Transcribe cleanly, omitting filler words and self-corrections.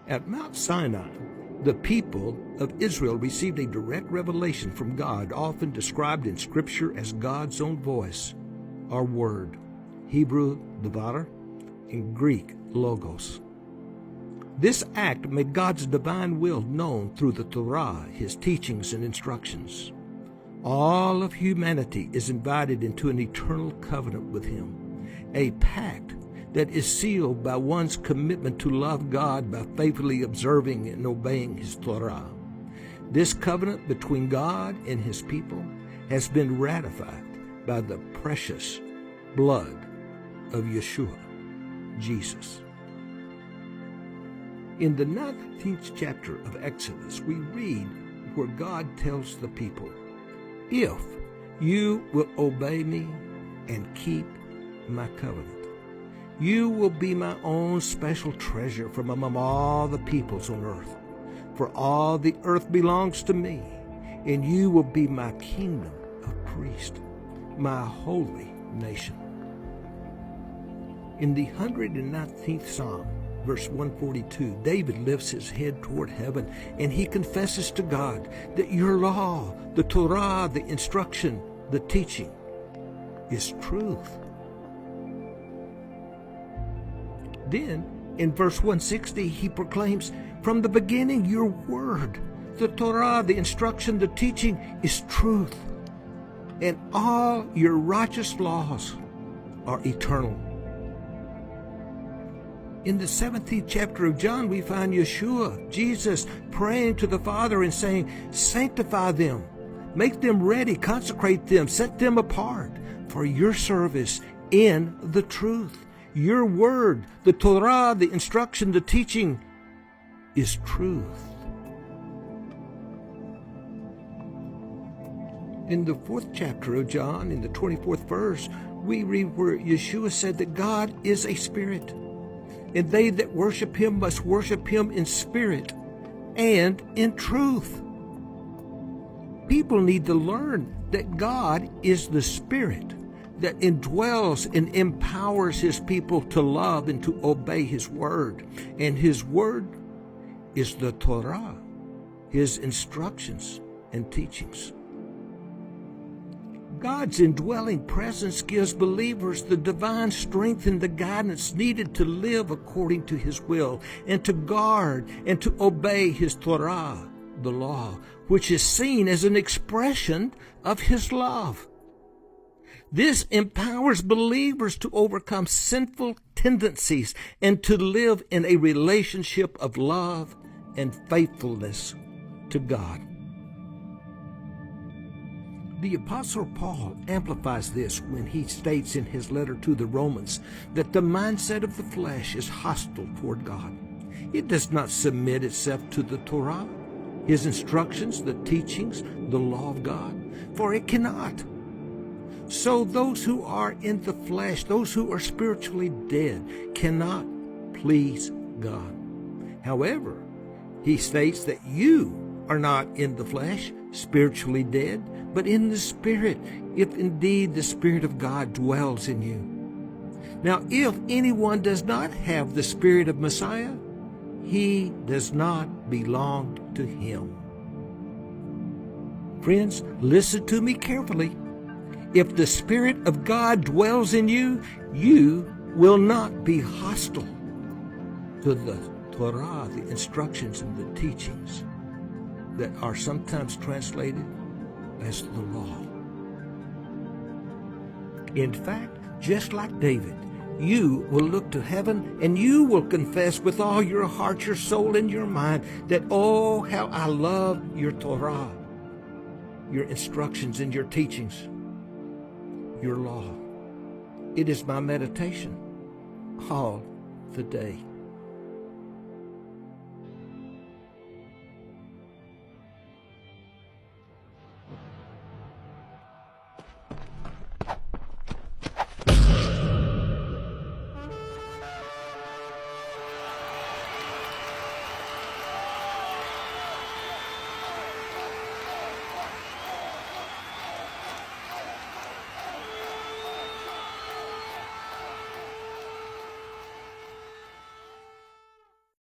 At Mount Sinai, the people of Israel received a direct revelation from God, often described in Scripture as God's own voice, or word, Hebrew devar, in Greek logos. This act made God's divine will known through the Torah, his teachings and instructions. All of humanity is invited into an eternal covenant with him, a pact that is sealed by one's commitment to love God by faithfully observing and obeying his Torah. This covenant between God and his people has been ratified by the precious blood of Yeshua, Jesus. In the 19th chapter of Exodus, we read where God tells the people, "If you will obey me and keep my covenant, you will be my own special treasure from among all the peoples on earth. For all the earth belongs to me, and you will be my kingdom of priests, my holy nation." In the 119th Psalm, verse 142, David lifts his head toward heaven and he confesses to God that your law, the Torah, the instruction, the teaching is truth. Then, in verse 160, he proclaims, "From the beginning, your word, the Torah, the instruction, the teaching is truth, and all your righteous laws are eternal." In the 17th chapter of John, we find Yeshua, Jesus, praying to the Father and saying, "Sanctify them, make them ready, consecrate them, set them apart for your service in the truth. Your word, the Torah, the instruction, the teaching is truth." In the 4th chapter of John, in the 24th verse, we read where Yeshua said that God is a spirit, and they that worship him must worship him in spirit and in truth. People need to learn that God is the Spirit that indwells and empowers his people to love and to obey his word. And his word is the Torah, his instructions and teachings. God's indwelling presence gives believers the divine strength and the guidance needed to live according to his will and to guard and to obey his Torah, the law, which is seen as an expression of his love. This empowers believers to overcome sinful tendencies and to live in a relationship of love and faithfulness to God. The Apostle Paul amplifies this when he states in his letter to the Romans that the mindset of the flesh is hostile toward God. It does not submit itself to the Torah, his instructions, the teachings, the law of God, for it cannot. So those who are in the flesh, those who are spiritually dead, cannot please God. However, he states that you are not in the flesh, spiritually dead, but in the Spirit, if indeed the Spirit of God dwells in you. Now, if anyone does not have the Spirit of Messiah, he does not belong to him. Friends, listen to me carefully. If the Spirit of God dwells in you, you will not be hostile to the Torah, the instructions and the teachings that are sometimes translated as the law. In fact, just like David, you will look to heaven and you will confess with all your heart, your soul, and your mind that, oh, how I love your Torah, your instructions and your teachings, your law. It is my meditation all the day.